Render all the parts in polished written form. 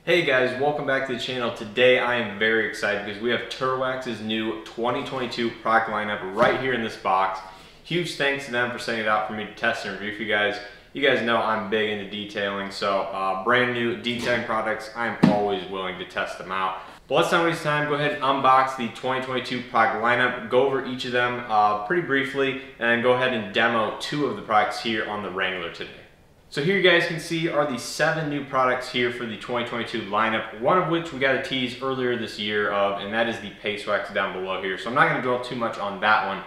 Hey guys, welcome back to the channel. Today I am very excited because we have Turwax's new 2022 product lineup right here in this box. Huge thanks to them for sending it out for me to test and review for you guys. You guys know I'm big into detailing, so brand new detailing products, I'm always willing to test them out. But let's not waste time, go ahead and unbox the 2022 product lineup, go over each of them pretty briefly, and then go ahead and demo two of the products here on the Wrangler today. So here you guys can see are the 7 new products here for the 2022 lineup, one of which we got a tease earlier this year of, and that is the Paste Wax down below here. So I'm not going to dwell too much on that one.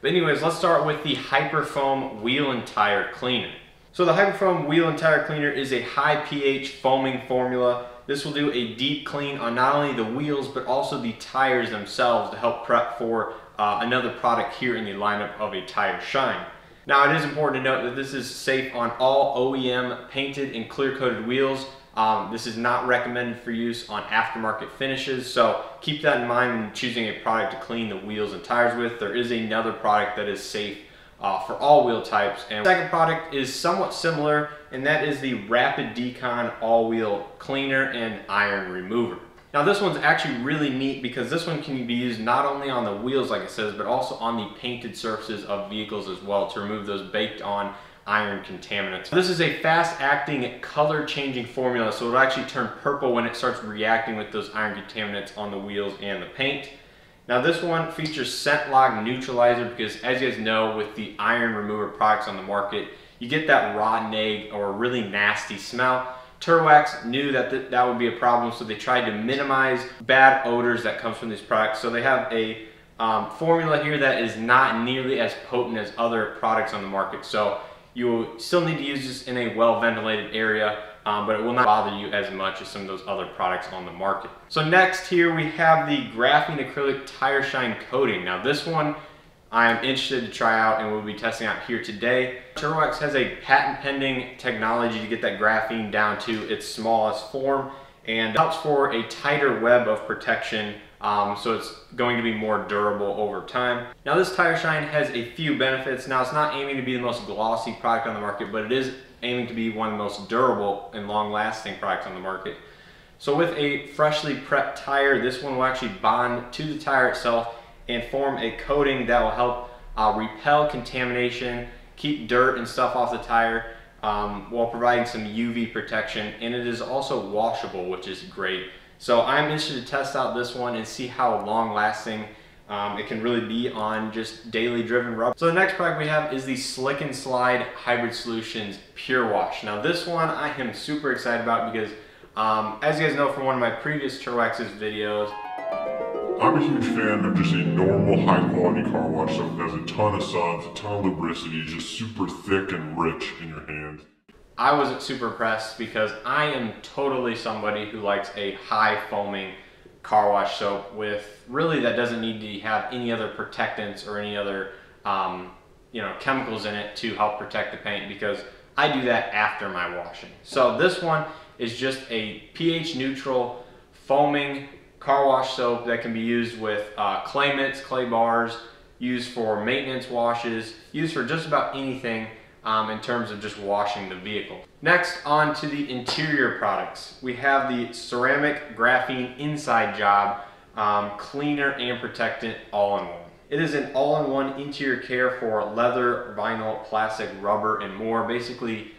But anyways, let's start with the Hyperfoam Wheel and Tire Cleaner. So the Hyperfoam Wheel and Tire Cleaner is a high pH foaming formula. This will do a deep clean on not only the wheels but also the tires themselves to help prep for another product here in the lineup of a Tire Shine. Now it is important to note that this is safe on all OEM painted and clear coated wheels. This is not recommended for use on aftermarket finishes, so keep that in mind when choosing a product to clean the wheels and tires with. There is another product that is safe for all wheel types. And the second product is somewhat similar, and that is the Rapid Decon All-Wheel Cleaner and Iron Remover. Now this one's actually really neat because this one can be used not only on the wheels like it says, but also on the painted surfaces of vehicles as well to remove those baked on iron contaminants. This is a fast acting color changing formula, so it'll actually turn purple when it starts reacting with those iron contaminants on the wheels and the paint. Now this one features scent log neutralizer because, as you guys know, with the iron remover products on the market, you get that rotten egg or really nasty smell. Turwax knew that that would be a problem, so they tried to minimize bad odors that comes from these products. So they have a formula here that is not nearly as potent as other products on the market. So you will still need to use this in a well-ventilated area, but it will not bother you as much as some of those other products on the market. So next here we have the Graphene Acrylic Tire Shine coating. Now this one I am interested to try out and we'll be testing out here today. Turwax has a patent pending technology to get that graphene down to its smallest form, and it helps for a tighter web of protection, so it's going to be more durable over time. Now this Tire Shine has a few benefits. Now it's not aiming to be the most glossy product on the market, but it is aiming to be one of the most durable and long-lasting products on the market. So with a freshly prepped tire, this one will actually bond to the tire itself and form a coating that will help repel contamination, keep dirt and stuff off the tire while providing some UV protection, and it is also washable, which is great. So I'm interested to test out this one and see how long lasting it can really be on just daily driven rubber. So the next product we have is the Slick and Slide Hybrid Solutions Pure Wash. Now this one I am super excited about because as you guys know from one of my previous Turwax's videos, I'm a huge fan of just a normal high quality car wash that has a ton of suds, a ton of lubricity, just super thick and rich in your hand. I wasn't super impressed because I am totally somebody who likes a high foaming car wash soap with really that doesn't need to have any other protectants or any other chemicals in it to help protect the paint, because I do that after my washing. So this one is just a pH neutral foaming car wash soap that can be used with clay mitts, clay bars, used for maintenance washes, used for just about anything in terms of just washing the vehicle. Next, on to the interior products. We have the Ceramic Graphene Inside Job Cleaner and Protectant All-in-One. It is an all-in-one interior care for leather, vinyl, plastic, rubber, and more. Basically,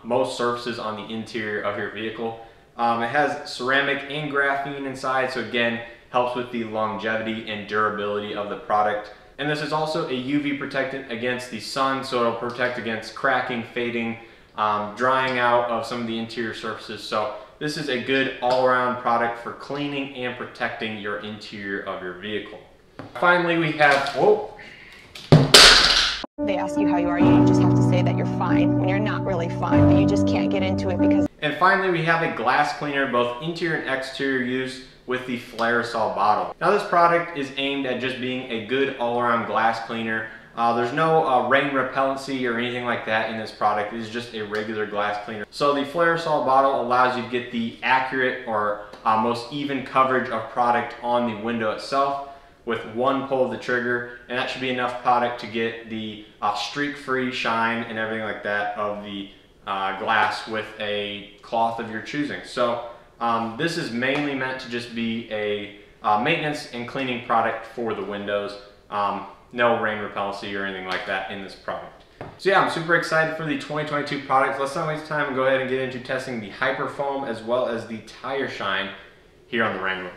most surfaces on the interior of your vehicle. It has ceramic and graphene inside, so again, helps with the longevity and durability of the product. And this is also a UV protectant against the sun, so it'll protect against cracking, fading, drying out of some of the interior surfaces. So this is a good all-around product for cleaning and protecting your interior of your vehicle. Finally, we have, They ask you how you are, you just have to say that you're fine when you're not really fine, but you just can't get into it because... And finally, we have a glass cleaner, both interior and exterior use, with the Flairosol bottle. Now this product is aimed at just being a good all-around glass cleaner. There's no rain repellency or anything like that in this product. It is just a regular glass cleaner. So the Flairosol bottle allows you to get the accurate or most even coverage of product on the window itself with one pull of the trigger, and that should be enough product to get the streak-free shine and everything like that of the glass with a cloth of your choosing. So This is mainly meant to just be a maintenance and cleaning product for the windows. No rain repellency or anything like that in this product. So yeah, I'm super excited for the 2022 products. Let's not waste time and go ahead and get into testing the Hyper Foam as well as the Tire Shine here on the Wrangler.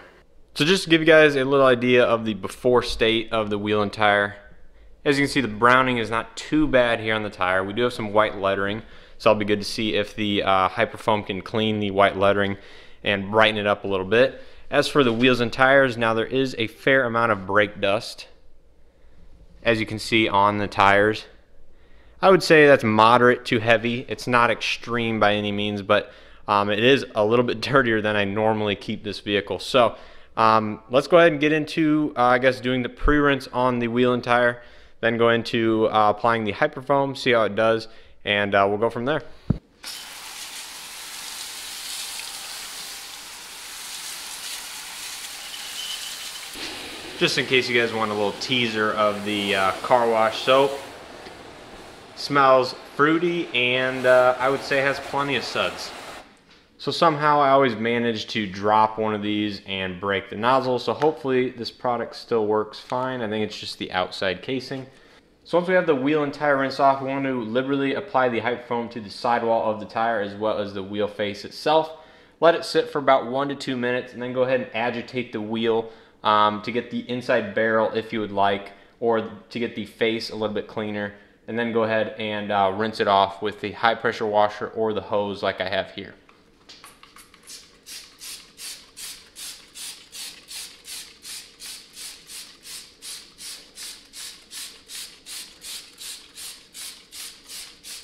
So just to give you guys a little idea of the before state of the wheel and tire, as you can see, the browning is not too bad here on the tire. We do have some white lettering, so it'll be good to see if the Hyper Foam can clean the white lettering and brighten it up a little bit. As for the wheels and tires, now there is a fair amount of brake dust, as you can see on the tires. I would say that's moderate to heavy. It's not extreme by any means, but it is a little bit dirtier than I normally keep this vehicle. So let's go ahead and get into, I guess, doing the pre-rinse on the wheel and tire, then go into applying the Hyper Foam, see how it does, and we'll go from there. Just in case you guys want a little teaser of the car wash soap. Smells fruity and I would say has plenty of suds. So somehow I always manage to drop one of these and break the nozzle, so hopefully this product still works fine. I think it's just the outside casing. So once we have the wheel and tire rinse off, we want to liberally apply the Hyper Foam to the sidewall of the tire as well as the wheel face itself. Let it sit for about 1 to 2 minutes and then go ahead and agitate the wheel to get the inside barrel if you would like, or to get the face a little bit cleaner. And then go ahead and rinse it off with the high pressure washer or the hose like I have here.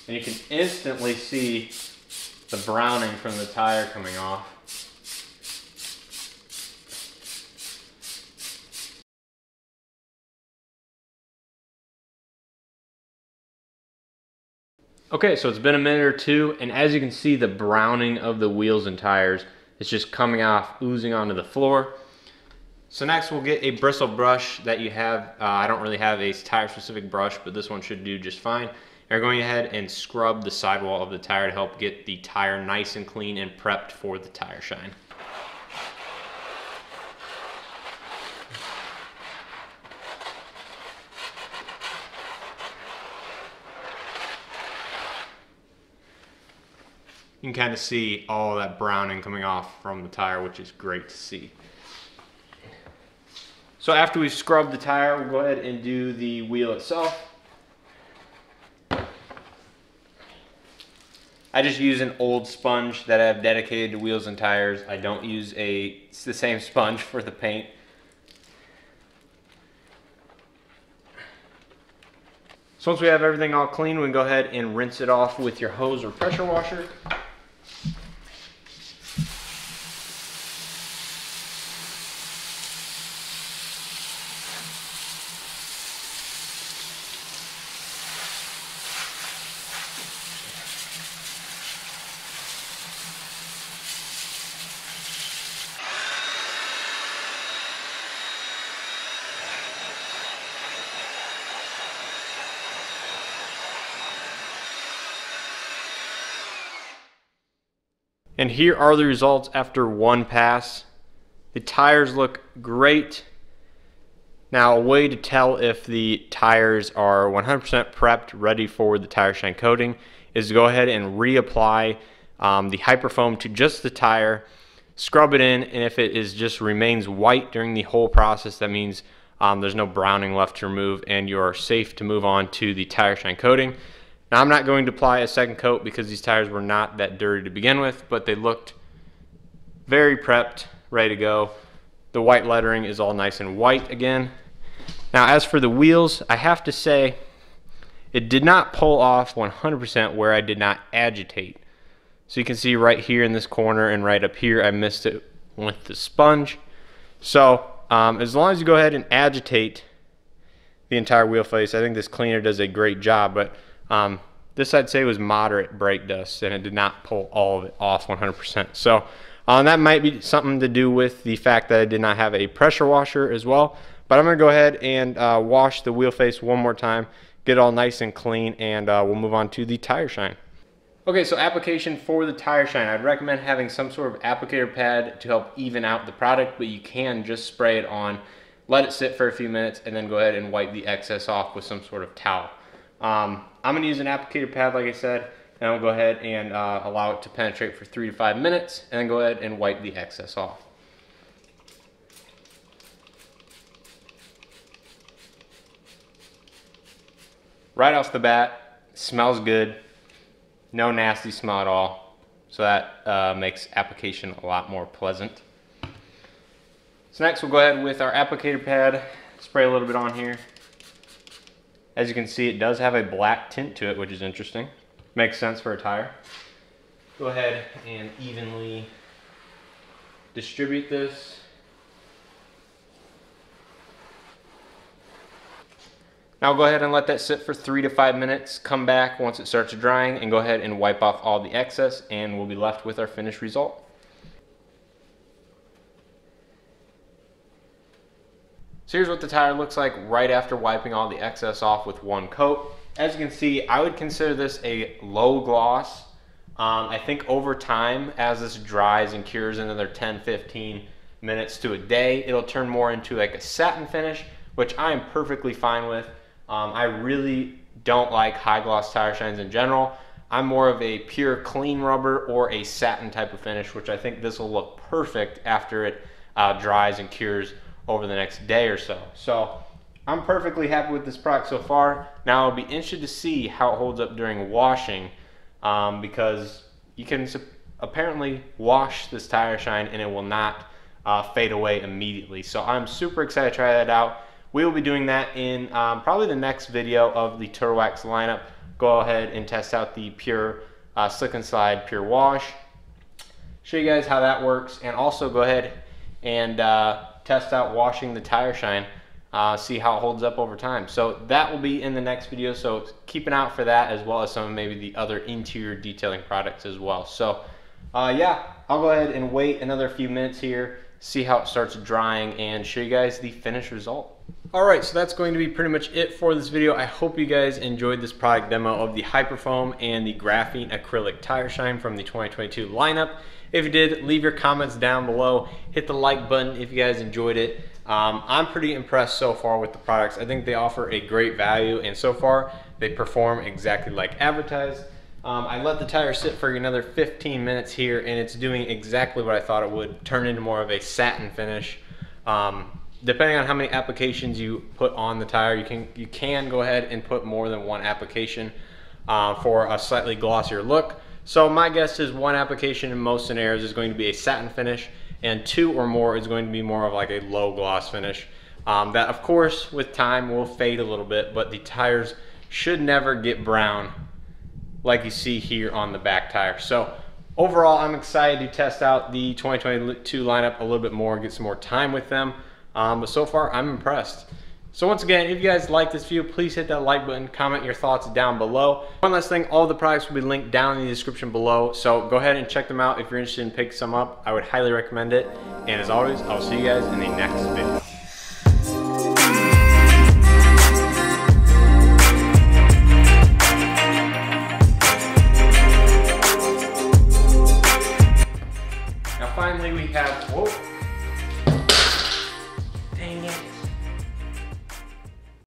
And you can instantly see the browning from the tire coming off. Okay, so it's been a minute or two, and as you can see, the browning of the wheels and tires is just coming off, oozing onto the floor. So next we'll get a bristle brush that you have. I don't really have a tire specific brush, but this one should do just fine. And we're going ahead and scrub the sidewall of the tire to help get the tire nice and clean and prepped for the tire shine. You can kind of see all that browning coming off from the tire, which is great to see. So after we've scrubbed the tire, we'll go ahead and do the wheel itself. I just use an old sponge that I have dedicated to wheels and tires. I don't use the same sponge for the paint. So once we have everything all clean, we can go ahead and rinse it off with your hose or pressure washer. And here are the results after one pass. The tires look great. Now, a way to tell if the tires are 100% prepped, ready for the tire shine coating, is to go ahead and reapply the Hyper Foam to just the tire, scrub it in, and if it just remains white during the whole process, that means there's no browning left to remove and you're safe to move on to the tire shine coating. Now, I'm not going to apply a second coat because these tires were not that dirty to begin with, but they looked very prepped, ready to go. The white lettering is all nice and white again. Now, as for the wheels, I have to say it did not pull off 100% where I did not agitate. So you can see right here in this corner and right up here, I missed it with the sponge. So as long as you go ahead and agitate the entire wheel face, I think this cleaner does a great job. But this I'd say was moderate brake dust, and it did not pull all of it off 100%. So that might be something to do with the fact that I did not have a pressure washer as well. But I'm going to go ahead and wash the wheel face one more time, get it all nice and clean, and we'll move on to the tire shine. Okay, so application for the Tire Shine. I'd recommend having some sort of applicator pad to help even out the product, but you can just spray it on, let it sit for a few minutes, and then go ahead and wipe the excess off with some sort of towel. I'm gonna use an applicator pad, like I said, and I'll go ahead and allow it to penetrate for 3 to 5 minutes, and then go ahead and wipe the excess off. Right off the bat, smells good. No nasty smell at all, so that makes application a lot more pleasant. So next we'll go ahead with our applicator pad, spray a little bit on here. As you can see, it does have a black tint to it, which is interesting. Makes sense for a tire. Go ahead and evenly distribute this. Now go ahead and let that sit for 3 to 5 minutes. Come back once it starts drying and go ahead and wipe off all the excess, and we'll be left with our finished result. So here's what the tire looks like right after wiping all the excess off with one coat. As you can see, I would consider this a low gloss. I think over time, as this dries and cures another 10-15 minutes to a day, it'll turn more into like a satin finish, which I am perfectly fine with. I really don't like high gloss tire shines in general. I'm more of a pure clean rubber or a satin type of finish, which I think this will look perfect after it dries and cures over the next day or so. So I'm perfectly happy with this product so far. Now I'll be interested to see how it holds up during washing, because you can apparently wash this Tire Shine and it will not fade away immediately. So I'm super excited to try that out. We will be doing that in probably the next video of the Turwax lineup. Go ahead and test out the Pure Slick and Slide Pure Wash. Show you guys how that works, and also go ahead and test out washing the Tire Shine, see how it holds up over time. So that will be in the next video, so keep an eye out for that, as well as some of maybe the other interior detailing products as well. So yeah, I'll go ahead and wait another few minutes here, see how it starts drying, and show you guys the finished result. Alright, so that's going to be pretty much it for this video. I hope you guys enjoyed this product demo of the Hyperfoam and the Graphene Acrylic Tire Shine from the 2022 lineup. If you did, leave your comments down below. Hit the like button if you guys enjoyed it. I'm pretty impressed so far with the products. I think they offer a great value, and so far they perform exactly like advertised. I let the tire sit for another 15 minutes here, and it's doing exactly what I thought it would, turn into more of a satin finish. Depending on how many applications you put on the tire, you can go ahead and put more than one application for a slightly glossier look. So my guess is one application in most scenarios is going to be a satin finish, and 2 or more is going to be more of like a low gloss finish. That of course with time will fade a little bit, but the tires should never get brown like you see here on the back tire. So overall, I'm excited to test out the 2022 lineup a little bit more, get some more time with them. But so far, I'm impressed. So once again, if you guys like this video, please hit that like button, comment your thoughts down below. One last thing, all the products will be linked down in the description below, so go ahead and check them out if you're interested in picking some up. I would highly recommend it. And as always, I'll see you guys in the next video.